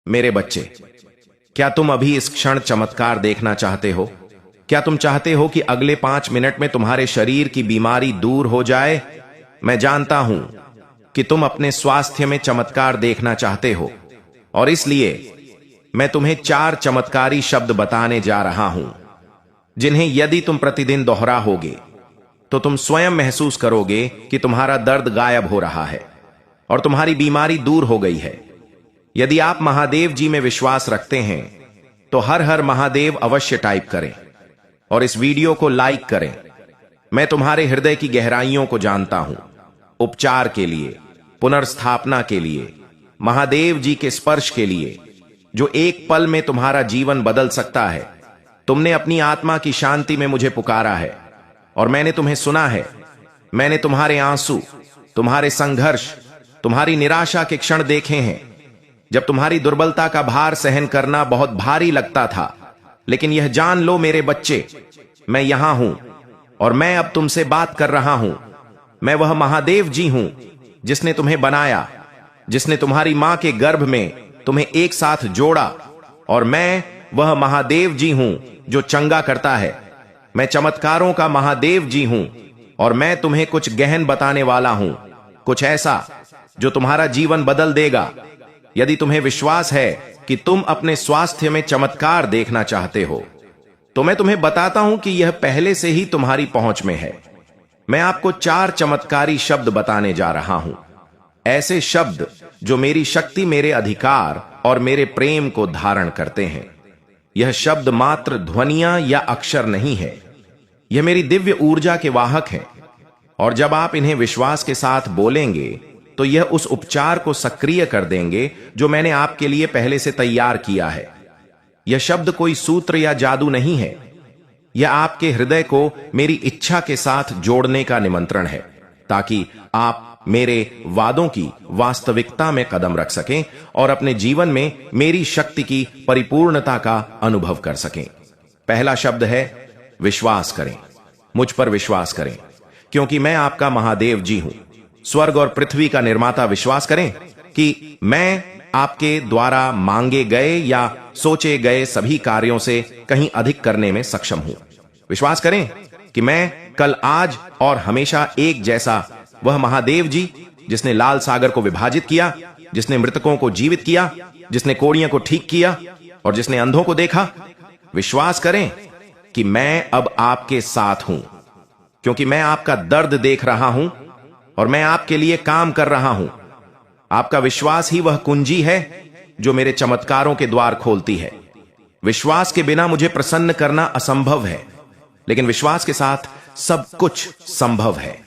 मेरे बच्चे, क्या तुम अभी इस क्षण चमत्कार देखना चाहते हो? क्या तुम चाहते हो कि अगले 5 मिनट में तुम्हारे शरीर की बीमारी दूर हो जाए? मैं जानता हूं कि तुम अपने स्वास्थ्य में चमत्कार देखना चाहते हो, और इसलिए मैं तुम्हें 4 चमत्कारी शब्द बताने जा रहा हूं, जिन्हें यदि तुम प्रतिदिन दोहराओगे तो तुम स्वयं महसूस करोगे कि तुम्हारा दर्द गायब हो रहा है और तुम्हारी बीमारी दूर हो गई है। यदि आप महादेव जी में विश्वास रखते हैं तो हर हर महादेव अवश्य टाइप करें और इस वीडियो को लाइक करें। मैं तुम्हारे हृदय की गहराइयों को जानता हूं। उपचार के लिए, पुनर्स्थापना के लिए, महादेव जी के स्पर्श के लिए, जो एक पल में तुम्हारा जीवन बदल सकता है। तुमने अपनी आत्मा की शांति में मुझे पुकारा है और मैंने तुम्हें सुना है। मैंने तुम्हारे आंसू, तुम्हारे संघर्ष, तुम्हारी निराशा के क्षण देखे हैं, जब तुम्हारी दुर्बलता का भार सहन करना बहुत भारी लगता था। लेकिन यह जान लो मेरे बच्चे, मैं यहां हूं और मैं अब तुमसे बात कर रहा हूं। मैं वह महादेव जी हूं जिसने तुम्हें बनाया, जिसने तुम्हारी मां के गर्भ में तुम्हें एक साथ जोड़ा, और मैं वह महादेव जी हूं जो चंगा करता है। मैं चमत्कारों का महादेव जी हूं और मैं तुम्हें कुछ गहन बताने वाला हूं, कुछ ऐसा जो तुम्हारा जीवन बदल देगा। यदि तुम्हें विश्वास है कि तुम अपने स्वास्थ्य में चमत्कार देखना चाहते हो, तो मैं तुम्हें बताता हूं कि यह पहले से ही तुम्हारी पहुंच में है। मैं आपको 4 चमत्कारी शब्द बताने जा रहा हूं, ऐसे शब्द जो मेरी शक्ति, मेरे अधिकार और मेरे प्रेम को धारण करते हैं। यह शब्द मात्र ध्वनियां या अक्षर नहीं है, यह मेरी दिव्य ऊर्जा के वाहक हैं, और जब आप इन्हें विश्वास के साथ बोलेंगे तो यह उस उपचार को सक्रिय कर देंगे जो मैंने आपके लिए पहले से तैयार किया है। यह शब्द कोई सूत्र या जादू नहीं है, यह आपके हृदय को मेरी इच्छा के साथ जोड़ने का निमंत्रण है, ताकि आप मेरे वादों की वास्तविकता में कदम रख सकें और अपने जीवन में मेरी शक्ति की परिपूर्णता का अनुभव कर सकें। पहला शब्द है विश्वास करें। मुझ पर विश्वास करें, क्योंकि मैं आपका महादेव जी हूं। स्वर्ग और पृथ्वी का निर्माता विश्वास करें कि मैं आपके द्वारा मांगे गए या सोचे गए सभी कार्यों से कहीं अधिक करने में सक्षम हूं। विश्वास करें कि मैं कल, आज और हमेशा एक जैसा वह महादेव जी जिसने लाल सागर को विभाजित किया, जिसने मृतकों को जीवित किया, जिसने कोढ़ियों को ठीक किया और जिसने अंधों को देखा। विश्वास करें कि मैं अब आपके साथ हूं, क्योंकि मैं आपका दर्द देख रहा हूं और मैं आपके लिए काम कर रहा हूं। आपका विश्वास ही वह कुंजी है जो मेरे चमत्कारों के द्वार खोलती है। विश्वास के बिना मुझे प्रसन्न करना असंभव है, लेकिन विश्वास के साथ सब कुछ संभव है।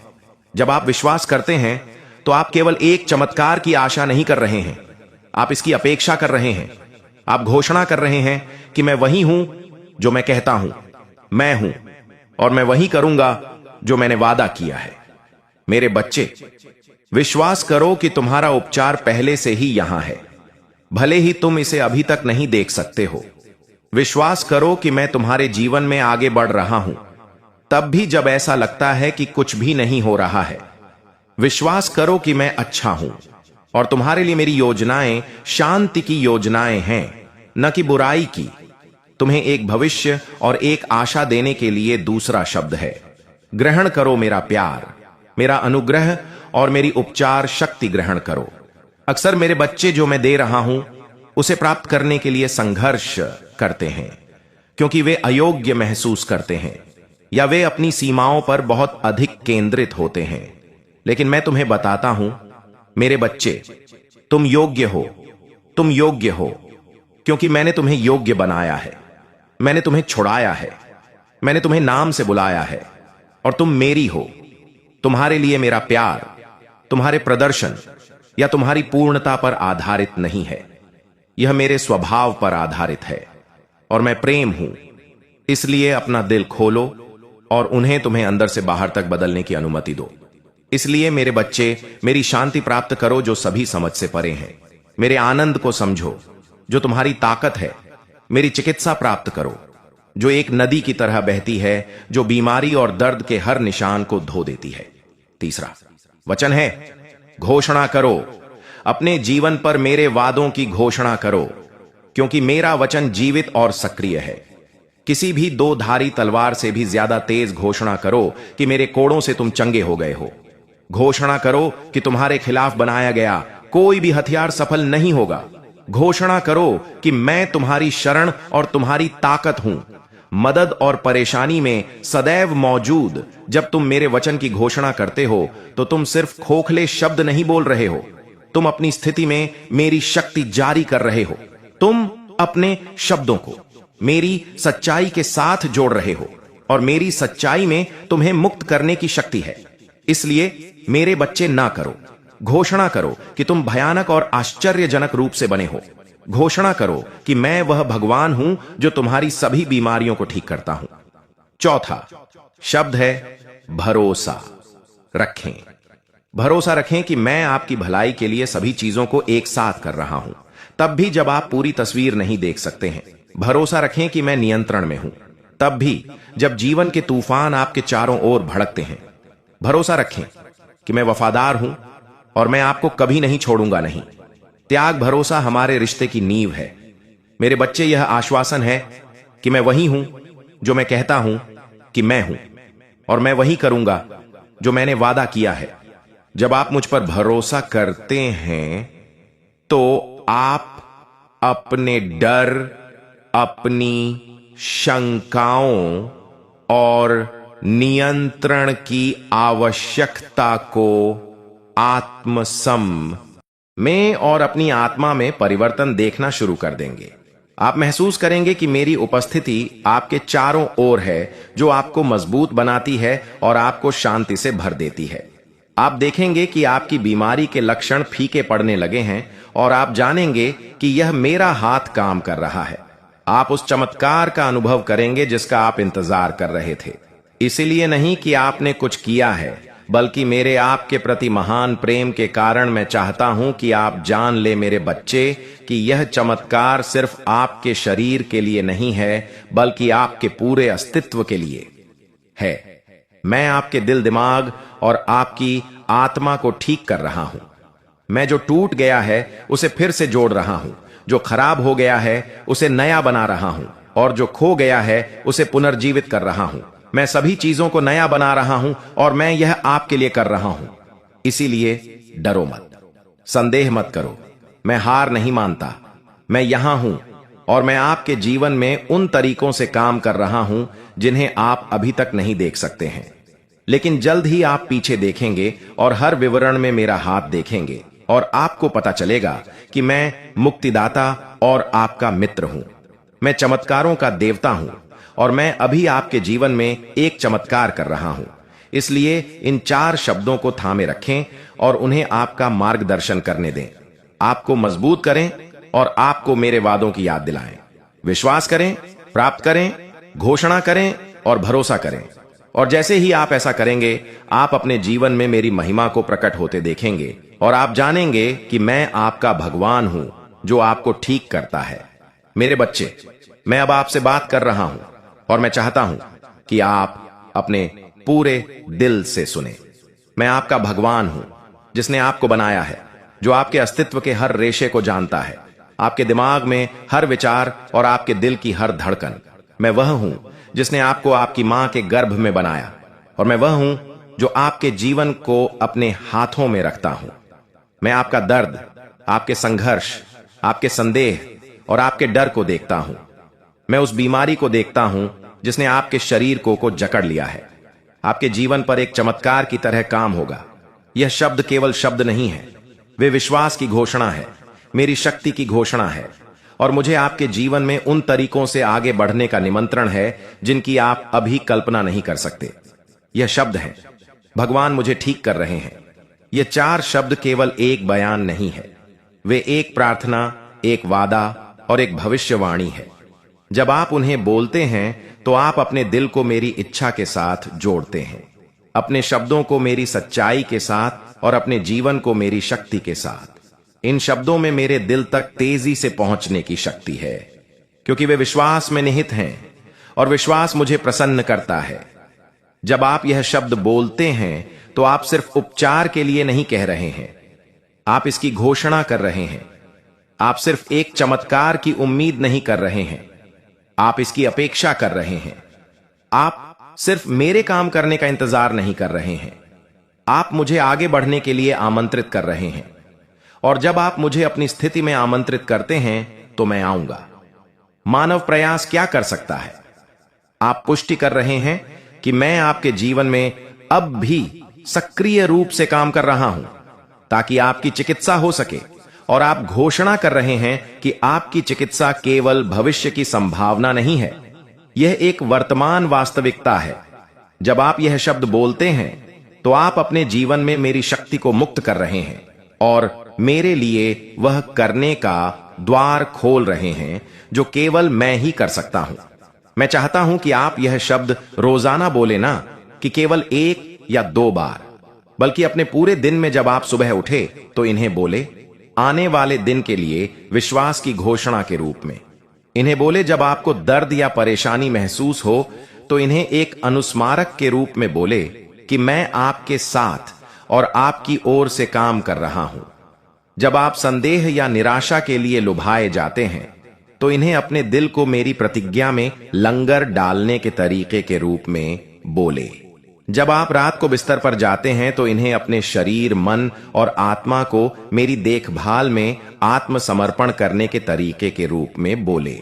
जब आप विश्वास करते हैं तो आप केवल एक चमत्कार की आशा नहीं कर रहे हैं, आप इसकी अपेक्षा कर रहे हैं। आप घोषणा कर रहे हैं कि मैं वही हूं जो मैं कहता हूं मैं हूं, और मैं वही करूंगा जो मैंने वादा किया है। मेरे बच्चे, विश्वास करो कि तुम्हारा उपचार पहले से ही यहां है, भले ही तुम इसे अभी तक नहीं देख सकते हो। विश्वास करो कि मैं तुम्हारे जीवन में आगे बढ़ रहा हूं, तब भी जब ऐसा लगता है कि कुछ भी नहीं हो रहा है। विश्वास करो कि मैं अच्छा हूं और तुम्हारे लिए मेरी योजनाएं शांति की योजनाएं हैं, न कि बुराई की। तुम्हें एक भविष्य और एक आशा देने के लिए दूसरा शब्द है ग्रहण करो मेरा प्यार, मेरा अनुग्रह और मेरी उपचार शक्ति ग्रहण करो। अक्सर मेरे बच्चे जो मैं दे रहा हूं उसे प्राप्त करने के लिए संघर्ष करते हैं, क्योंकि वे अयोग्य महसूस करते हैं या वे अपनी सीमाओं पर बहुत अधिक केंद्रित होते हैं। लेकिन मैं तुम्हें बताता हूं मेरे बच्चे, तुम योग्य हो, तुम योग्य हो, क्योंकि मैंने तुम्हें योग्य बनाया है। मैंने तुम्हें छुड़ाया है, मैंने तुम्हें नाम से बुलाया है और तुम मेरी हो। तुम्हारे लिए मेरा प्यार तुम्हारे प्रदर्शन या तुम्हारी पूर्णता पर आधारित नहीं है, यह मेरे स्वभाव पर आधारित है, और मैं प्रेम हूं। इसलिए अपना दिल खोलो और उन्हें तुम्हें अंदर से बाहर तक बदलने की अनुमति दो। इसलिए मेरे बच्चे, मेरी शांति प्राप्त करो जो सभी समझ से परे है। मेरे आनंद को समझो जो तुम्हारी ताकत है। मेरी चिकित्सा प्राप्त करो जो एक नदी की तरह बहती है, जो बीमारी और दर्द के हर निशान को धो देती है। तीसरा वचन है घोषणा करो। अपने जीवन पर मेरे वादों की घोषणा करो। क्योंकि मेरा वचन जीवित और सक्रिय है। किसी भी दो धारी तलवार से भी ज्यादा तेज घोषणा करो कि मेरे कोड़ों से तुम चंगे हो गए हो। घोषणा करो कि तुम्हारे खिलाफ बनाया गया कोई भी हथियार सफल नहीं होगा। घोषणा करो कि मैं तुम्हारी शरण और तुम्हारी ताकत हूं, मदद और परेशानी में सदैव मौजूद। जब तुम मेरे वचन की घोषणा करते हो तो तुम सिर्फ खोखले शब्द नहीं बोल रहे हो, तुम अपनी स्थिति में मेरी शक्ति जारी कर रहे हो। तुम अपने शब्दों को मेरी सच्चाई के साथ जोड़ रहे हो और मेरी सच्चाई में तुम्हें मुक्त करने की शक्ति है। इसलिए मेरे बच्चे ना करो, घोषणा करो कि तुम भयानक और आश्चर्यजनक रूप से बने हो। घोषणा करो कि मैं वह भगवान हूं जो तुम्हारी सभी बीमारियों को ठीक करता हूं। चौथा शब्द है भरोसा रखें। भरोसा रखें कि मैं आपकी भलाई के लिए सभी चीजों को एक साथ कर रहा हूं, तब भी जब आप पूरी तस्वीर नहीं देख सकते हैं। भरोसा रखें कि मैं नियंत्रण में हूं, तब भी जब जीवन के तूफान आपके चारों ओर भड़कते हैं। भरोसा रखें कि मैं वफादार हूं और मैं आपको कभी नहीं छोड़ूंगा नहीं। त्याग भरोसा हमारे रिश्ते की नींव है। मेरे बच्चे, यह आश्वासन है कि मैं वही हूं जो मैं कहता हूं कि मैं हूं, और मैं वही करूंगा जो मैंने वादा किया है। जब आप मुझ पर भरोसा करते हैं तो आप अपने डर, अपनी शंकाओं और नियंत्रण की आवश्यकता को आत्मसम में और अपनी आत्मा में परिवर्तन देखना शुरू कर देंगे। आप महसूस करेंगे कि मेरी उपस्थिति आपके चारों ओर है, जो आपको मजबूत बनाती है और आपको शांति से भर देती है। आप देखेंगे कि आपकी बीमारी के लक्षण फीके पड़ने लगे हैं और आप जानेंगे कि यह मेरा हाथ काम कर रहा है। आप उस चमत्कार का अनुभव करेंगे जिसका आप इंतजार कर रहे थे। इसीलिए नहीं कि आपने कुछ किया है, बल्कि मेरे आपके प्रति महान प्रेम के कारण मैं चाहता हूं कि आप जान ले मेरे बच्चे कि यह चमत्कार सिर्फ आपके शरीर के लिए नहीं है, बल्कि आपके पूरे अस्तित्व के लिए है। मैं आपके दिल, दिमाग और आपकी आत्मा को ठीक कर रहा हूं। मैं जो टूट गया है उसे फिर से जोड़ रहा हूं, जो खराब हो गया है उसे नया बना रहा हूं, और जो खो गया है उसे पुनर्जीवित कर रहा हूं। मैं सभी चीजों को नया बना रहा हूं और मैं यह आपके लिए कर रहा हूं। इसीलिए डरो मत, संदेह मत करो। मैं हार नहीं मानता। मैं यहां हूं और मैं आपके जीवन में उन तरीकों से काम कर रहा हूं जिन्हें आप अभी तक नहीं देख सकते हैं, लेकिन जल्द ही आप पीछे देखेंगे और हर विवरण में मेरा हाथ देखेंगे और आपको पता चलेगा कि मैं मुक्तिदाता और आपका मित्र हूं। मैं चमत्कारों का देवता हूं और मैं अभी आपके जीवन में एक चमत्कार कर रहा हूं। इसलिए इन 4 शब्दों को थामे रखें और उन्हें आपका मार्गदर्शन करने दें। आपको मजबूत करें और आपको मेरे वादों की याद दिलाएं। विश्वास करें, प्राप्त करें, घोषणा करें और भरोसा करें। और जैसे ही आप ऐसा करेंगे, आप अपने जीवन में मेरी महिमा को प्रकट होते देखेंगे और आप जानेंगे कि मैं आपका भगवान हूं जो आपको ठीक करता है। मेरे बच्चे, मैं अब आपसे बात कर रहा हूं और मैं चाहता हूं कि आप अपने पूरे दिल से सुने। मैं आपका भगवान हूं जिसने आपको बनाया है, जो आपके अस्तित्व के हर रेशे को जानता है, आपके दिमाग में हर विचार और आपके दिल की हर धड़कन। मैं वह हूं जिसने आपको आपकी मां के गर्भ में बनाया, और मैं वह हूं जो आपके जीवन को अपने हाथों में रखता हूं। मैं आपका दर्द, आपके संघर्ष, आपके संदेह और आपके डर को देखता हूं। मैं उस बीमारी को देखता हूं जिसने आपके शरीर को जकड़ लिया है। आपके जीवन पर एक चमत्कार की तरह काम होगा। यह शब्द केवल शब्द नहीं है, वे विश्वास की घोषणा है, मेरी शक्ति की घोषणा है, और मुझे आपके जीवन में उन तरीकों से आगे बढ़ने का निमंत्रण है जिनकी आप अभी कल्पना नहीं कर सकते। यह शब्द है, भगवान मुझे ठीक कर रहे हैं। ये 4 शब्द केवल एक बयान नहीं है, वे एक प्रार्थना, एक वादा और एक भविष्यवाणी है। जब आप उन्हें बोलते हैं तो आप अपने दिल को मेरी इच्छा के साथ जोड़ते हैं, अपने शब्दों को मेरी सच्चाई के साथ और अपने जीवन को मेरी शक्ति के साथ। इन शब्दों में मेरे दिल तक तेजी से पहुंचने की शक्ति है, क्योंकि वे विश्वास में निहित हैं और विश्वास मुझे प्रसन्न करता है। जब आप यह शब्द बोलते हैं तो आप सिर्फ उपचार के लिए नहीं कह रहे हैं, आप इसकी घोषणा कर रहे हैं। आप सिर्फ एक चमत्कार की उम्मीद नहीं कर रहे हैं, आप इसकी अपेक्षा कर रहे हैं। आप सिर्फ मेरे काम करने का इंतजार नहीं कर रहे हैं, आप मुझे आगे बढ़ने के लिए आमंत्रित कर रहे हैं। और जब आप मुझे अपनी स्थिति में आमंत्रित करते हैं तो मैं आऊंगा। मानव प्रयास क्या कर सकता है? आप पुष्टि कर रहे हैं कि मैं आपके जीवन में अब भी सक्रिय रूप से काम कर रहा हूं ताकि आपकी चिकित्सा हो सके, और आप घोषणा कर रहे हैं कि आपकी चिकित्सा केवल भविष्य की संभावना नहीं है, यह एक वर्तमान वास्तविकता है। जब आप यह शब्द बोलते हैं तो आप अपने जीवन में मेरी शक्ति को मुक्त कर रहे हैं और मेरे लिए वह करने का द्वार खोल रहे हैं जो केवल मैं ही कर सकता हूं। मैं चाहता हूं कि आप यह शब्द रोजाना बोले, ना कि केवल 1 या 2 बार, बल्कि अपने पूरे दिन में जब आप सुबह उठे तो इन्हें बोले, आने वाले दिन के लिए विश्वास की घोषणा के रूप में। इन्हें बोले जब आपको दर्द या परेशानी महसूस हो तो इन्हें एक अनुस्मारक के रूप में बोले कि मैं आपके साथ और आपकी ओर से काम कर रहा हूं। जब आप संदेह या निराशा के लिए लुभाए जाते हैं तो इन्हें अपने दिल को मेरी प्रतिज्ञा में लंगर डालने के तरीके के रूप में बोले। जब आप रात को बिस्तर पर जाते हैं तो इन्हें अपने शरीर, मन और आत्मा को मेरी देखभाल में आत्मसमर्पण करने के तरीके के रूप में बोले।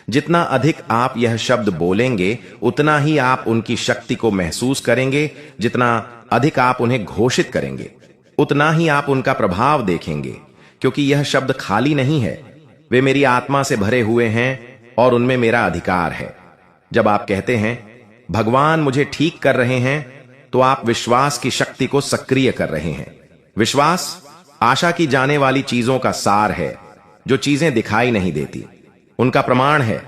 जितना अधिक आप यह शब्द बोलेंगे उतना ही आप उनकी शक्ति को महसूस करेंगे। जितना अधिक आप उन्हें घोषित करेंगे उतना ही आप उनका प्रभाव देखेंगे, क्योंकि यह शब्द खाली नहीं है, वे मेरी आत्मा से भरे हुए हैं और उनमें मेरा अधिकार है। जब आप कहते हैं भगवान मुझे ठीक कर रहे हैं तो आप विश्वास की शक्ति को सक्रिय कर रहे हैं। विश्वास आशा की जाने वाली चीजों का सार है जो चीजें दिखाई नहीं देती, उनका प्रमाण है।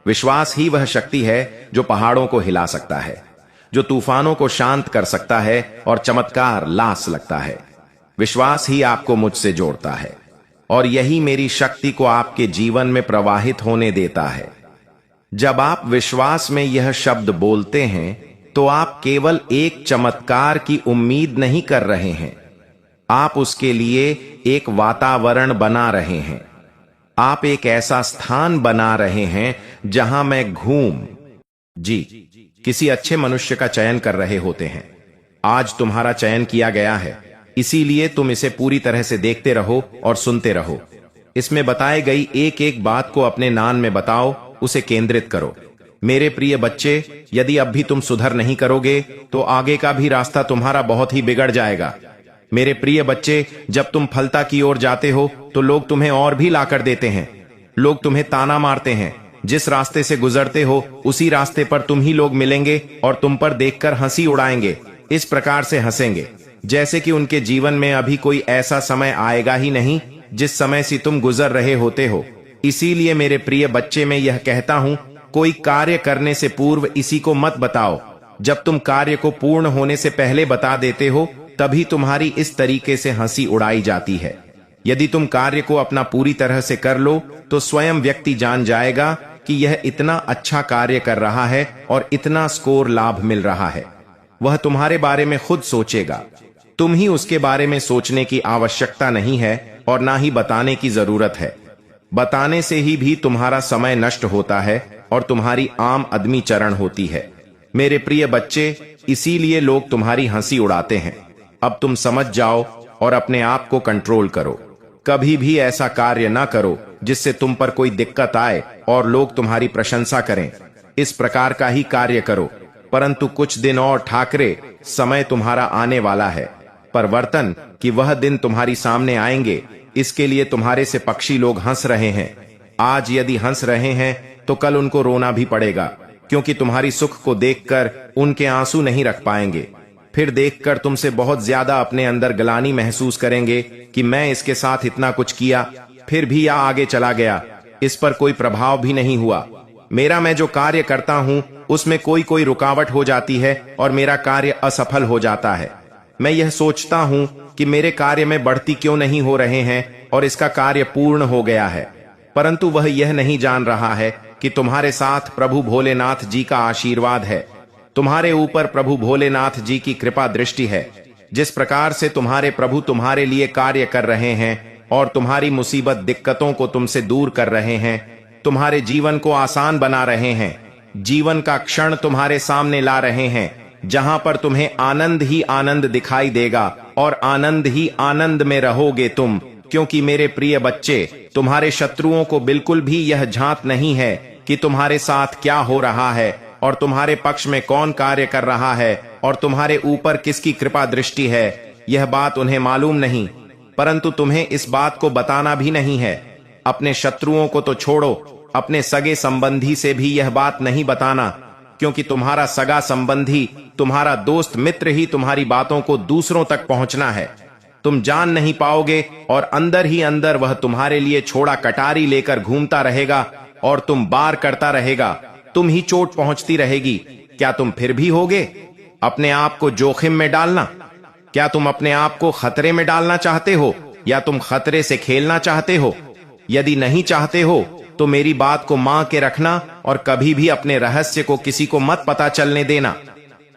विश्वास ही वह शक्ति है जो पहाड़ों को हिला सकता है, जो तूफानों को शांत कर सकता है और चमत्कार ला सकता है। विश्वास ही आपको मुझसे जोड़ता है और यही मेरी शक्ति को आपके जीवन में प्रवाहित होने देता है। जब आप विश्वास में यह शब्द बोलते हैं तो आप केवल एक चमत्कार की उम्मीद नहीं कर रहे हैं, आप उसके लिए एक वातावरण बना रहे हैं। आप एक ऐसा स्थान बना रहे हैं जहां मैं किसी अच्छे मनुष्य का चयन कर रहे होते हैं। आज तुम्हारा चयन किया गया है, इसीलिए तुम इसे पूरी तरह से देखते रहो और सुनते रहो। इसमें बताई गई एक एक बात को अपने नाम में बताओ, उसे केंद्रित करो। मेरे प्रिय बच्चे, यदि अब भी तुम सुधर नहीं करोगे तो आगे का भी रास्ता तुम्हारा बहुत ही बिगड़ जाएगा। मेरे प्रिय बच्चे, जब तुम फलता की ओर जाते हो तो लोग तुम्हें और भी लाकर देते हैं। लोग तुम्हें ताना मारते हैं। जिस रास्ते से गुजरते हो उसी रास्ते पर तुम ही लोग मिलेंगे और तुम पर देखकर हंसी उड़ाएंगे। इस प्रकार से हंसेंगे जैसे कि उनके जीवन में अभी कोई ऐसा समय आएगा ही नहीं जिस समय से तुम गुजर रहे होते हो। इसीलिए मेरे प्रिय बच्चे, मैं यह कहता हूं, कोई कार्य करने से पूर्व इसी को मत बताओ। जब तुम कार्य को पूर्ण होने से पहले बता देते हो तभी तुम्हारी इस तरीके से हंसी उड़ाई जाती है। यदि तुम कार्य को अपना पूरी तरह से कर लो तो स्वयं व्यक्ति जान जाएगा कि यह इतना अच्छा कार्य कर रहा है और इतना स्कोर लाभ मिल रहा है। वह तुम्हारे बारे में खुद सोचेगा। तुम ही उसके बारे में सोचने की आवश्यकता नहीं है और ना ही बताने की जरूरत है। बताने से ही भी तुम्हारा समय नष्ट होता है और तुम्हारी आम आदमी चरण होती है। मेरे प्रिय बच्चे, इसीलिए लोग तुम्हारी हंसी उड़ाते हैं। अब तुम समझ जाओ और अपने आप को कंट्रोल करो। कभी भी ऐसा कार्य ना करो जिससे तुम पर कोई दिक्कत आए और लोग तुम्हारी प्रशंसा करें। इस प्रकार का ही कार्य करो। परंतु कुछ दिन और ठाकरे, समय तुम्हारा आने वाला है। परिवर्तन कि वह दिन तुम्हारी सामने आएंगे, इसके लिए तुम्हारे से पक्षी लोग हंस रहे हैं। आज यदि हंस रहे हैं तो कल उनको रोना भी पड़ेगा, क्योंकि तुम्हारी सुख को देखकर उनके आंसू नहीं रख पाएंगे। फिर देखकर तुमसे बहुत ज्यादा अपने अंदर ग्लानि महसूस करेंगे कि मैं इसके साथ इतना कुछ किया, फिर भी यह आगे चला गया, इस पर कोई प्रभाव भी नहीं हुआ। मेरा मैं जो कार्य करता हूं उसमें कोई रुकावट हो जाती है और मेरा कार्य असफल हो जाता है। मैं यह सोचता हूं कि मेरे कार्य में बढ़ती क्यों नहीं हो रहे हैं और इसका कार्य पूर्ण हो गया है, परंतु वह यह नहीं जान रहा है कि तुम्हारे साथ प्रभु भोलेनाथ जी का आशीर्वाद है। तुम्हारे ऊपर प्रभु भोलेनाथ जी की कृपा दृष्टि है। जिस प्रकार से तुम्हारे प्रभु तुम्हारे लिए कार्य कर रहे हैं और तुम्हारी मुसीबत दिक्कतों को तुमसे दूर कर रहे हैं, तुम्हारे जीवन को आसान बना रहे हैं, जीवन का क्षण तुम्हारे सामने ला रहे हैं जहां पर तुम्हें आनंद ही आनंद दिखाई देगा और आनंद ही आनंद में रहोगे तुम। क्योंकि मेरे प्रिय बच्चे, तुम्हारे शत्रुओं को बिल्कुल भी यह झांक नहीं है कि तुम्हारे साथ क्या हो रहा है और तुम्हारे पक्ष में कौन कार्य कर रहा है और तुम्हारे ऊपर किसकी कृपा दृष्टि है। यह बात उन्हें मालूम नहीं, परंतु तुम्हें इस बात को बताना भी नहीं है। अपने शत्रुओं को तो छोड़ो, अपने सगे संबंधी से भी यह बात नहीं बताना, क्योंकि तुम्हारा सगा संबंधी, तुम्हारा दोस्त मित्र ही तुम्हारी बातों को दूसरों तक पहुंचना है। तुम जान नहीं पाओगे और अंदर ही अंदर वह तुम्हारे लिए छोड़ा कटारी लेकर घूमता रहेगा और तुम बार करता रहेगा, तुम ही चोट पहुंचती रहेगी। क्या तुम फिर भी होगे अपने आप को जोखिम में डालना? क्या तुम अपने आप को खतरे में डालना चाहते हो या तुम खतरे से खेलना चाहते हो? यदि नहीं चाहते हो तो मेरी बात को मान के रखना और कभी भी अपने रहस्य को किसी को मत पता चलने देना।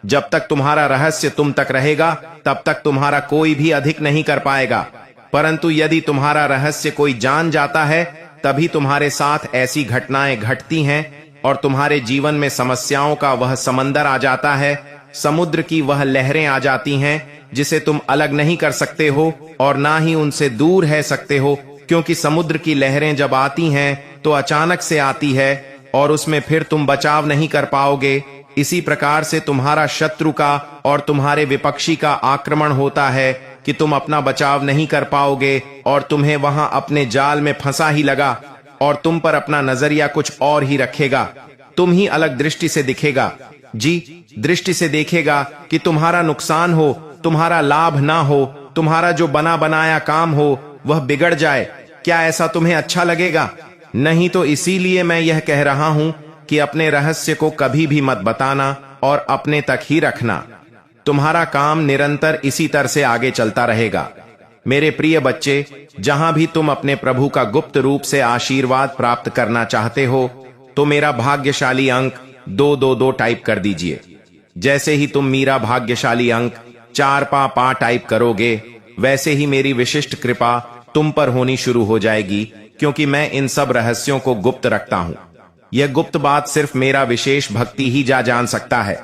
जब तक तुम्हारा रहस्य तुम तक रहेगा तब तक तुम्हारा कोई भी अधिक नहीं कर पाएगा, परंतु यदि तुम्हारा रहस्य कोई जान जाता है तभी तुम्हारे साथ ऐसी घटनाएं घटती हैं और तुम्हारे जीवन में समस्याओं का वह समंदर आ जाता है, समुद्र की वह लहरें आ जाती हैं जिसे तुम अलग नहीं कर सकते हो और ना ही उनसे दूर है सकते हो, क्योंकि समुद्र की लहरें जब आती हैं तो अचानक से आती है और उसमें फिर तुम बचाव नहीं कर पाओगे। इसी प्रकार से तुम्हारा शत्रु का और तुम्हारे विपक्षी का आक्रमण होता है कि तुम अपना बचाव नहीं कर पाओगे और तुम्हें वहां अपने जाल में फंसा ही लगा और तुम पर अपना नजरिया कुछ और ही रखेगा, तुम ही अलग दृष्टि से दिखेगा। जी, दृष्टि से देखेगा कि तुम्हारा नुकसान हो, तुम्हारा लाभ ना हो, तुम्हारा जो बना बनाया काम हो वह बिगड़ जाए। क्या ऐसा तुम्हें अच्छा लगेगा? नहीं तो इसीलिए मैं यह कह रहा हूं कि अपने रहस्य को कभी भी मत बताना और अपने तक ही रखना। तुम्हारा काम निरंतर इसी तरह से आगे चलता रहेगा। मेरे प्रिय बच्चे, जहां भी तुम अपने प्रभु का गुप्त रूप से आशीर्वाद प्राप्त करना चाहते हो तो मेरा भाग्यशाली अंक 222 टाइप कर दीजिए। जैसे ही तुम मेरा भाग्यशाली अंक 455 टाइप करोगे, वैसे ही मेरी विशिष्ट कृपा तुम पर होनी शुरू हो जाएगी, क्योंकि मैं इन सब रहस्यों को गुप्त रखता हूं। यह गुप्त बात सिर्फ मेरा विशेष भक्ति ही जान सकता है।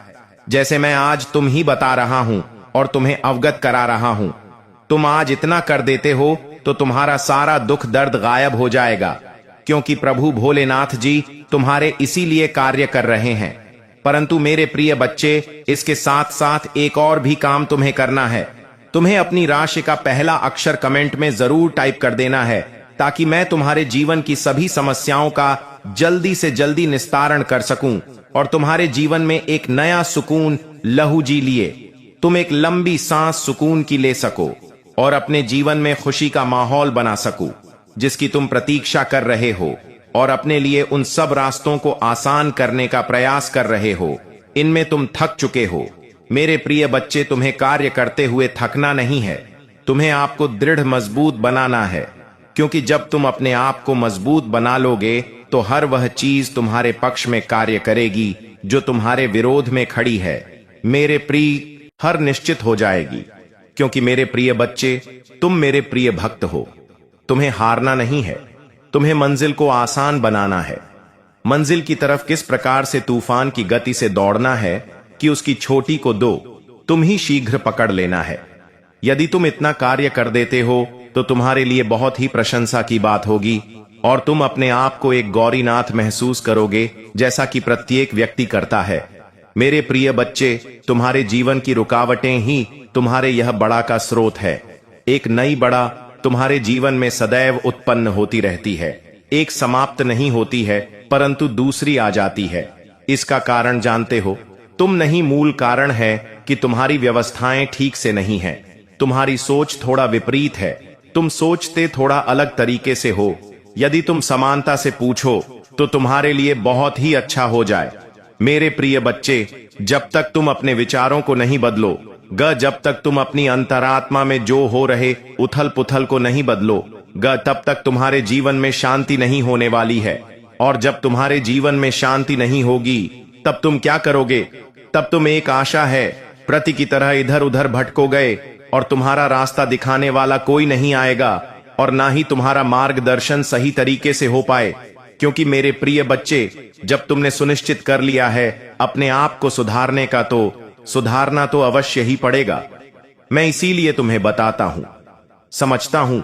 जैसे मैं आज तुम ही बता रहा हूं और तुम्हें अवगत करा रहा हूं। तुम आज इतना कर देते हो तो तुम्हारा सारा दुख दर्द गायब हो जाएगा, क्योंकि प्रभु भोलेनाथ जी तुम्हारे इसीलिए कार्य कर रहे हैं। परंतु मेरे प्रिय बच्चे, इसके साथ साथ एक और भी काम तुम्हें करना है। तुम्हें अपनी राशि का पहला अक्षर कमेंट में जरूर टाइप कर देना है, ताकि मैं तुम्हारे जीवन की सभी समस्याओं का जल्दी से जल्दी निस्तारण कर सकूं और तुम्हारे जीवन में एक नया सुकून लहू जी लिए तुम एक लंबी सांस सुकून की ले सको और अपने जीवन में खुशी का माहौल बना सको जिसकी तुम प्रतीक्षा कर रहे हो, और अपने लिए उन सब रास्तों को आसान करने का प्रयास कर रहे हो। इनमें तुम थक चुके हो। मेरे प्रिय बच्चे, तुम्हें कार्य करते हुए थकना नहीं है, तुम्हें आपको दृढ़ मजबूत बनाना है, क्योंकि जब तुम अपने आप को मजबूत बना लोगे तो हर वह चीज तुम्हारे पक्ष में कार्य करेगी जो तुम्हारे विरोध में खड़ी है। मेरे प्रिय, हर निश्चित हो जाएगी, क्योंकि मेरे प्रिय बच्चे, तुम मेरे प्रिय भक्त हो। तुम्हें हारना नहीं है, तुम्हें मंजिल को आसान बनाना है। मंजिल की तरफ किस प्रकार से तूफान की गति से दौड़ना है कि उसकी छोटी को दो तुम ही शीघ्र पकड़ लेना है। यदि तुम इतना कार्य कर देते हो तो तुम्हारे लिए बहुत ही प्रशंसा की बात होगी और तुम अपने आप को एक गौरीनाथ महसूस करोगे, जैसा कि प्रत्येक व्यक्ति करता है। मेरे प्रिय बच्चे, तुम्हारे जीवन की रुकावटें ही तुम्हारे यह बड़ा का स्रोत है। एक नई बड़ा तुम्हारे जीवन में सदैव उत्पन्न होती रहती है, एक समाप्त नहीं होती है परंतु दूसरी आ जाती है। इसका कारण जानते हो? तुम नहीं, मूल कारण है कि तुम्हारी व्यवस्थाएं ठीक से नहीं है। तुम्हारी सोच थोड़ा विपरीत है, तुम सोचते थोड़ा अलग तरीके से हो। यदि तुम समानता से पूछो तो तुम्हारे लिए बहुत ही अच्छा हो जाए। मेरे प्रिय बच्चे, जब तक तुम अपने विचारों को नहीं बदलो जब तक तुम अपनी अंतरात्मा में जो हो रहे उथल पुथल को नहीं बदलो तब तक तुम्हारे जीवन में शांति नहीं होने वाली है। और जब तुम्हारे जीवन में शांति नहीं होगी तब तुम क्या करोगे? तब तुम एक आशा है प्रति की तरह इधर उधर भटको गए और तुम्हारा रास्ता दिखाने वाला कोई नहीं आएगा। और ना ही तुम्हारा मार्गदर्शन सही तरीके से हो पाए, क्योंकि मेरे प्रिय बच्चे, जब तुमने सुनिश्चित कर लिया है अपने आप को सुधारने का, तो सुधारना तो अवश्य ही पड़ेगा। मैं इसीलिए तुम्हें बताता हूं। समझता हूं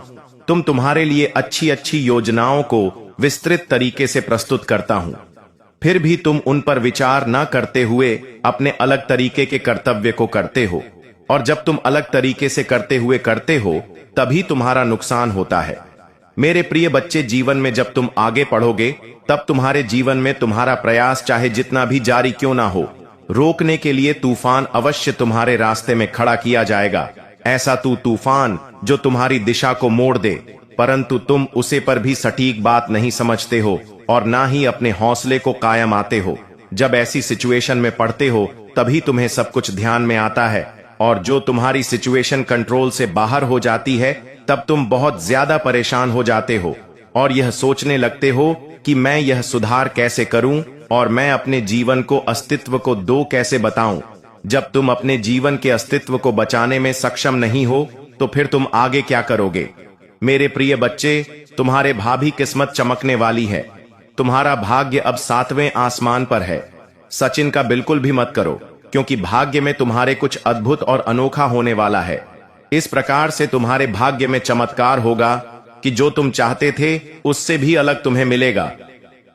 तुम तुम्हारे लिए अच्छी अच्छी योजनाओं को विस्तृत तरीके से प्रस्तुत करता हूं, फिर भी तुम उन पर विचार न करते हुए अपने अलग तरीके के कर्तव्य को करते हो, और जब तुम अलग तरीके से करते हुए करते हो तभी तुम्हारा नुकसान होता है। मेरे प्रिय बच्चे, जीवन में जब तुम आगे बढ़ोगे तब तुम्हारे जीवन में तुम्हारा प्रयास चाहे जितना भी जारी क्यों ना हो, रोकने के लिए तूफान अवश्य तुम्हारे रास्ते में खड़ा किया जाएगा। ऐसा तूफान जो तुम्हारी दिशा को मोड़ दे, परंतु तुम उसे पर भी सटीक बात नहीं समझते हो और ना ही अपने हौसले को कायम आते हो। जब ऐसी सिचुएशन में पड़ते हो तभी तुम्हें सब कुछ ध्यान में आता है, और जो तुम्हारी सिचुएशन कंट्रोल से बाहर हो जाती है तब तुम बहुत ज्यादा परेशान हो जाते हो और यह सोचने लगते हो कि मैं यह सुधार कैसे करूं और मैं अपने जीवन को अस्तित्व को दो कैसे बताऊं। जब तुम अपने जीवन के अस्तित्व को बचाने में सक्षम नहीं हो तो फिर तुम आगे क्या करोगे? मेरे प्रिय बच्चे, तुम्हारे भावी किस्मत चमकने वाली है। तुम्हारा भाग्य अब 7वें आसमान पर है। सचिन का बिल्कुल भी मत करो, क्योंकि भाग्य में तुम्हारे कुछ अद्भुत और अनोखा होने वाला है। इस प्रकार से तुम्हारे भाग्य में चमत्कार होगा कि जो तुम चाहते थे उससे भी अलग तुम्हें मिलेगा।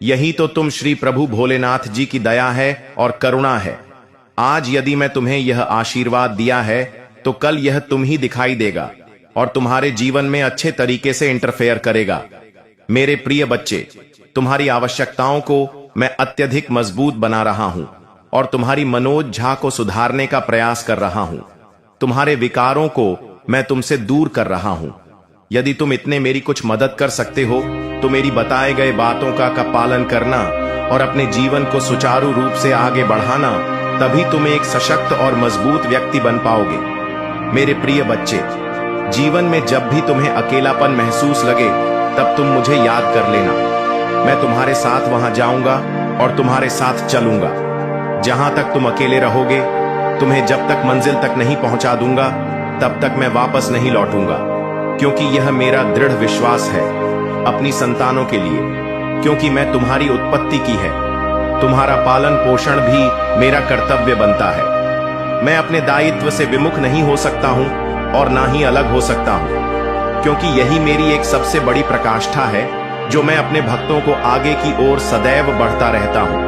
यही तो तुम श्री प्रभु भोलेनाथ जी की दया है और करुणा है। आज यदि मैं तुम्हें यह आशीर्वाद दिया है तो कल यह तुम ही दिखाई देगा और तुम्हारे जीवन में अच्छे तरीके से इंटरफेयर करेगा। मेरे प्रिय बच्चे, तुम्हारी आवश्यकताओं को मैं अत्यधिक मजबूत बना रहा हूं और तुम्हारी मनोज्झा को सुधारने का प्रयास कर रहा हूं। तुम्हारे विकारों को मैं तुमसे दूर कर रहा हूं। यदि तुम इतने मेरी कुछ मदद कर सकते हो तो मेरी बताए गए बातों का पालन करना और अपने जीवन को सुचारू रूप से आगे बढ़ाना, तभी तुम एक सशक्त और मजबूत व्यक्ति बन पाओगे। मेरे प्रिय बच्चे, जीवन में जब भी तुम्हें अकेलापन महसूस लगे तब तुम मुझे याद कर लेना। मैं तुम्हारे साथ वहां जाऊंगा और तुम्हारे साथ चलूंगा। जहां तक तुम अकेले रहोगे, तुम्हें जब तक मंजिल तक नहीं पहुंचा दूंगा तब तक मैं वापस नहीं लौटूंगा, क्योंकि यह मेरा दृढ़ विश्वास है अपनी संतानों के लिए, क्योंकि मैं तुम्हारी उत्पत्ति की है। तुम्हारा पालन पोषण भी मेरा कर्तव्य बनता है। मैं अपने दायित्व से विमुख नहीं हो सकता हूं और ना ही अलग हो सकता हूं, क्योंकि यही मेरी एक सबसे बड़ी प्रकाष्ठा है जो मैं अपने भक्तों को आगे की ओर सदैव बढ़ता रहता हूं,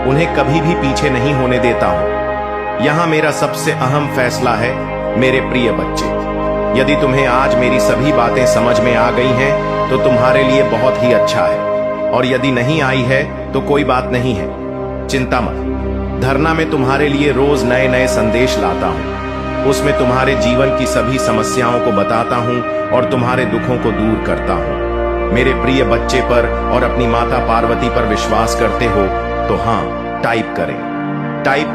उन्हें कभी भी पीछे नहीं होने देता हूं। यहां मेरा सबसे अहम फैसला है। मेरे प्रिय बच्चे, यदि तुम्हें आज मेरी सभी बातें समझ में आ गई हैं तो तुम्हारे लिए बहुत ही अच्छा है, और यदि नहीं आई है तो कोई बात नहीं है, चिंता मत। धरना में तुम्हारे लिए रोज नए नए संदेश लाता हूं। उसमें तुम्हारे जीवन की सभी समस्याओं को बताता हूं और तुम्हारे दुखों को दूर करता हूं। मेरे प्रिय बच्चे पर और अपनी माता पार्वती पर विश्वास करते हो तो हाँ, टाइप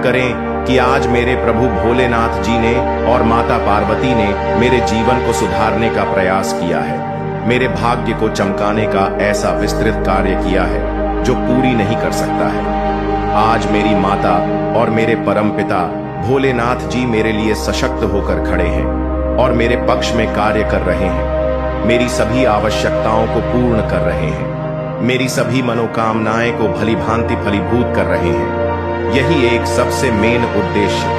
करें कि आज मेरे प्रभु भोलेनाथ जी ने और माता पार्वती ने मेरे जीवन को सुधारने का प्रयास किया है, मेरे भाग्य को चमकाने का ऐसा विस्तृत कार्य किया है जो पूरी नहीं कर सकता है। आज मेरी माता और मेरे परमपिता भोलेनाथ जी मेरे लिए सशक्त होकर खड़े हैं और मेरे पक्ष में कार्य कर रहे हैं, मेरी सभी आवश्यकताओं को पूर्ण कर रहे हैं, मेरी सभी मनोकामनाएं को भली भांति फलीभूत कर रहे हैं। यही एक सबसे मेन उद्देश्य।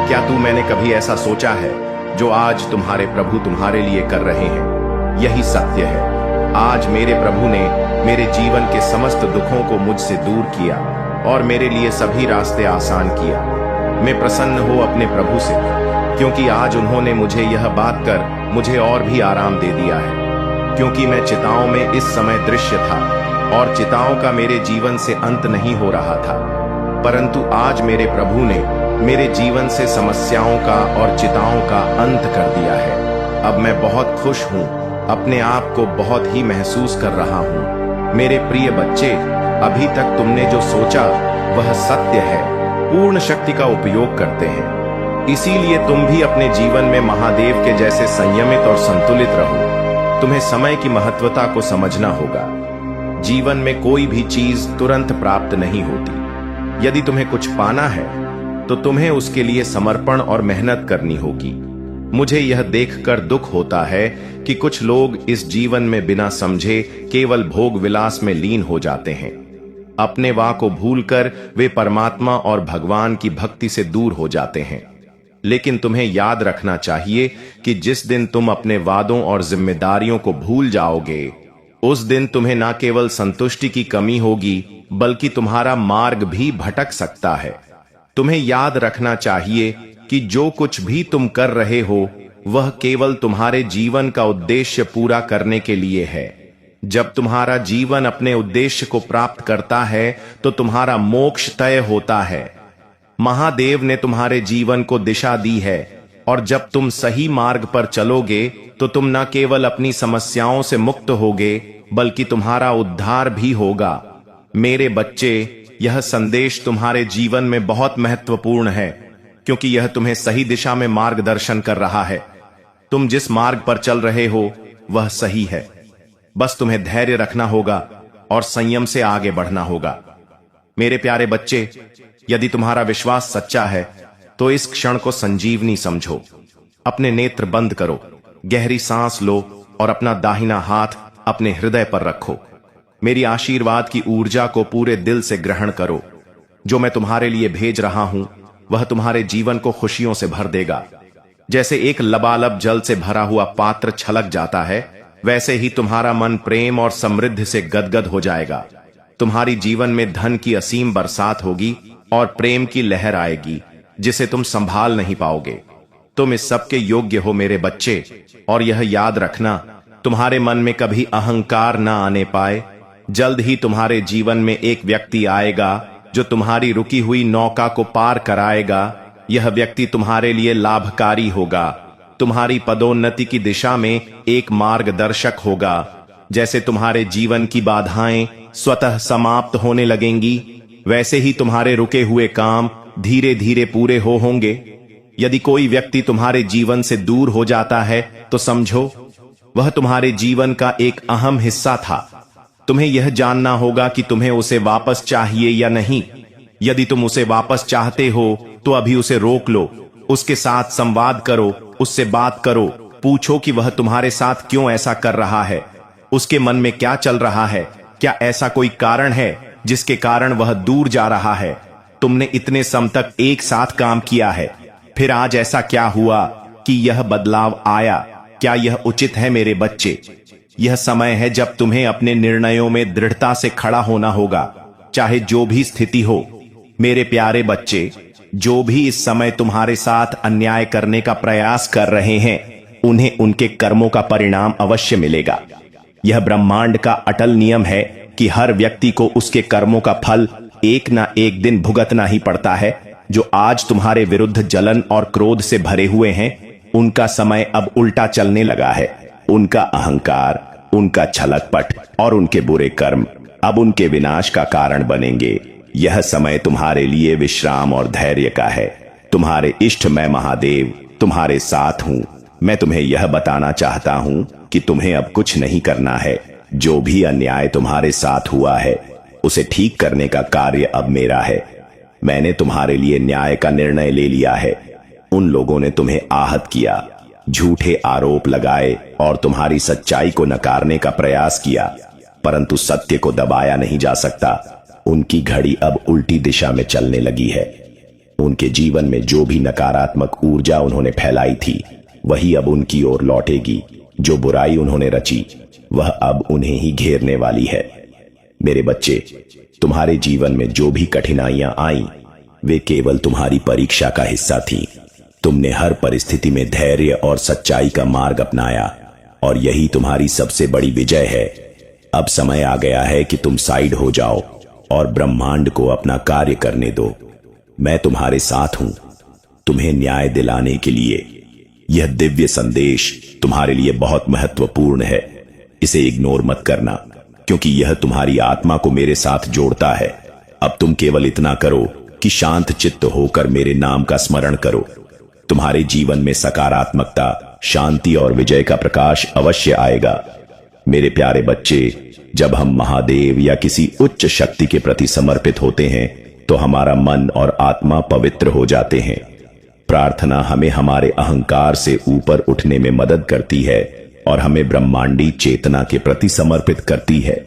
क्या मैंने कभी ऐसा सोचा है जो आज तुम्हारे प्रभु तुम्हारे लिए कर रहे हैं? यही सत्य है। आज मेरे प्रभु ने मेरे जीवन के समस्त दुखों को मुझसे दूर किया और मेरे लिए सभी रास्ते आसान किया। मैं प्रसन्न हूं अपने प्रभु से, क्योंकि आज उन्होंने मुझे यह बात कर मुझे और भी आराम दे दिया है, क्योंकि मैं चिताओं में इस समय दृश्य था और चिताओं का मेरे जीवन से अंत नहीं हो रहा था, परंतु आज मेरे प्रभु ने मेरे जीवन से समस्याओं का और चिताओं का अंत कर दिया है। अब मैं बहुत खुश हूं, अपने आप को बहुत ही महसूस कर रहा हूं। मेरे प्रिय बच्चे, अभी तक तुमने जो सोचा वह सत्य है। पूर्ण शक्ति का उपयोग करते हैं, इसीलिए तुम भी अपने जीवन में महादेव के जैसे संयमित और संतुलित रहो। तुम्हें समय की महत्वता को समझना होगा। जीवन में कोई भी चीज तुरंत प्राप्त नहीं होती। यदि तुम्हें कुछ पाना है तो तुम्हें उसके लिए समर्पण और मेहनत करनी होगी। मुझे यह देखकर दुख होता है कि कुछ लोग इस जीवन में बिना समझे केवल भोग विलास में लीन हो जाते हैं। अपने वाह को भूलकर वे परमात्मा और भगवान की भक्ति से दूर हो जाते हैं। लेकिन तुम्हें याद रखना चाहिए कि जिस दिन तुम अपने वादों और जिम्मेदारियों को भूल जाओगे, उस दिन तुम्हें न केवल संतुष्टि की कमी होगी, बल्कि तुम्हारा मार्ग भी भटक सकता है। तुम्हें याद रखना चाहिए कि जो कुछ भी तुम कर रहे हो, वह केवल तुम्हारे जीवन का उद्देश्य पूरा करने के लिए है। जब तुम्हारा जीवन अपने उद्देश्य को प्राप्त करता है, तो तुम्हारा मोक्ष तय होता है। महादेव ने तुम्हारे जीवन को दिशा दी है, और जब तुम सही मार्ग पर चलोगे, तो तुम न केवल अपनी समस्याओं से मुक्त होगे, बल्कि तुम्हारा उद्धार भी होगा। मेरे बच्चे, यह संदेश तुम्हारे जीवन में बहुत महत्वपूर्ण है, क्योंकि यह तुम्हें सही दिशा में मार्गदर्शन कर रहा है। तुम जिस मार्ग पर चल रहे हो, वह सही है। बस तुम्हें धैर्य रखना होगा और संयम से आगे बढ़ना होगा। मेरे प्यारे बच्चे, यदि तुम्हारा विश्वास सच्चा है, तो इस क्षण को संजीवनी समझो। अपने नेत्र बंद करो, गहरी सांस लो और अपना दाहिना हाथ अपने हृदय पर रखो। मेरी आशीर्वाद की ऊर्जा को पूरे दिल से ग्रहण करो। जो मैं तुम्हारे लिए भेज रहा हूं, वह तुम्हारे जीवन को खुशियों से भर देगा। जैसे एक लबालब जल से भरा हुआ पात्र छलक जाता है, वैसे ही तुम्हारा मन प्रेम और समृद्धि से गदगद हो जाएगा। तुम्हारी जीवन में धन की असीम बरसात होगी और प्रेम की लहर आएगी, जिसे तुम संभाल नहीं पाओगे। तुम इस सब के योग्य हो मेरे बच्चे, और यह याद रखना, तुम्हारे मन में कभी अहंकार ना आने पाए। जल्द ही तुम्हारे जीवन में एक व्यक्ति आएगा जो तुम्हारी रुकी हुई नौका को पार कराएगा। यह व्यक्ति तुम्हारे लिए लाभकारी होगा, तुम्हारी पदोन्नति की दिशा में एक मार्गदर्शक होगा। जैसे तुम्हारे जीवन की बाधाएं स्वतः समाप्त होने लगेंगी, वैसे ही तुम्हारे रुके हुए काम धीरे धीरे पूरे होंगे। यदि कोई व्यक्ति तुम्हारे जीवन से दूर हो जाता है, तो समझो वह तुम्हारे जीवन का एक अहम हिस्सा था। तुम्हें यह जानना होगा कि तुम्हें उसे वापस चाहिए या नहीं। यदि तुम उसे वापस चाहते हो, तो अभी उसे रोक लो, उसके साथ संवाद करो, उससे बात करो, पूछो कि वह तुम्हारे साथ क्यों ऐसा कर रहा है, उसके मन में क्या चल रहा है, क्या ऐसा कोई कारण है जिसके कारण वह दूर जा रहा है। तुमने इतने समय तक एक साथ काम किया है, फिर आज ऐसा क्या हुआ कि यह बदलाव आया। क्या यह उचित है मेरे बच्चे? यह समय है जब तुम्हें अपने निर्णयों में दृढ़ता से खड़ा होना होगा, चाहे जो भी स्थिति हो। मेरे प्यारे बच्चे, जो भी इस समय तुम्हारे साथ अन्याय करने का प्रयास कर रहे हैं, उन्हें उनके कर्मों का परिणाम अवश्य मिलेगा। यह ब्रह्मांड का अटल नियम है कि हर व्यक्ति को उसके कर्मों का फल एक ना एक दिन भुगतना ही पड़ता है। जो आज तुम्हारे विरुद्ध जलन और क्रोध से भरे हुए हैं, उनका समय अब उल्टा चलने लगा है। उनका अहंकार, उनका छलकपट और उनके बुरे कर्म अब उनके विनाश का कारण बनेंगे। यह समय तुम्हारे लिए विश्राम और धैर्य का है। तुम्हारे इष्ट मैं महादेव तुम्हारे साथ हूं। मैं तुम्हें यह बताना चाहता हूं कि तुम्हें अब कुछ नहीं करना है। जो भी अन्याय तुम्हारे साथ हुआ है, उसे ठीक करने का कार्य अब मेरा है। मैंने तुम्हारे लिए न्याय का निर्णय ले लिया है। उन लोगों ने तुम्हें आहत किया, झूठे आरोप लगाए और तुम्हारी सच्चाई को नकारने का प्रयास किया, परंतु सत्य को दबाया नहीं जा सकता। उनकी घड़ी अब उल्टी दिशा में चलने लगी है। उनके जीवन में जो भी नकारात्मक ऊर्जा उन्होंने फैलाई थी, वही अब उनकी ओर लौटेगी। जो बुराई उन्होंने रची, वह अब उन्हें ही घेरने वाली है। मेरे बच्चे, तुम्हारे जीवन में जो भी कठिनाइयां आईं, वे केवल तुम्हारी परीक्षा का हिस्सा थीं। तुमने हर परिस्थिति में धैर्य और सच्चाई का मार्ग अपनाया, और यही तुम्हारी सबसे बड़ी विजय है। अब समय आ गया है कि तुम साइड हो जाओ और ब्रह्मांड को अपना कार्य करने दो। मैं तुम्हारे साथ हूं, तुम्हें न्याय दिलाने के लिए। यह दिव्य संदेश तुम्हारे लिए बहुत महत्वपूर्ण है। इसे इग्नोर मत करना, क्योंकि यह तुम्हारी आत्मा को मेरे साथ जोड़ता है। अब तुम केवल इतना करो कि शांत चित्त होकर मेरे नाम का स्मरण करो। तुम्हारे जीवन में सकारात्मकता, शांति और विजय का प्रकाश अवश्य आएगा। मेरे प्यारे बच्चे, जब हम महादेव या किसी उच्च शक्ति के प्रति समर्पित होते हैं, तो हमारा मन और आत्मा पवित्र हो जाते हैं। प्रार्थना हमें हमारे अहंकार से ऊपर उठने में मदद करती है और हमें ब्रह्मांडी चेतना के प्रति समर्पित करती है।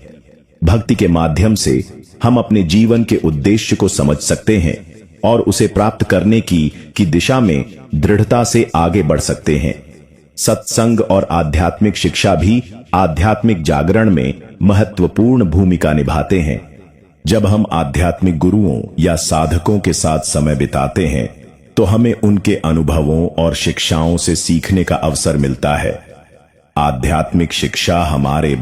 भक्ति के माध्यम से हम अपने जीवन के उद्देश्य को समझ सकते हैं और उसे प्राप्त करने की दिशा में दृढ़ता से आगे बढ़ सकते हैं। सत्संग और आध्यात्मिक शिक्षा भी आध्यात्मिक जागरण में महत्वपूर्ण भूमिका निभाते हैं। जब हम आध्यात्मिक गुरुओं या साधकों के साथ समय बिताते हैं तो हमें उनके अनुभवों और शिक्षाओं से सीखने का अवसर मिलता है। आध्यात्मिक शिक्षा हमारे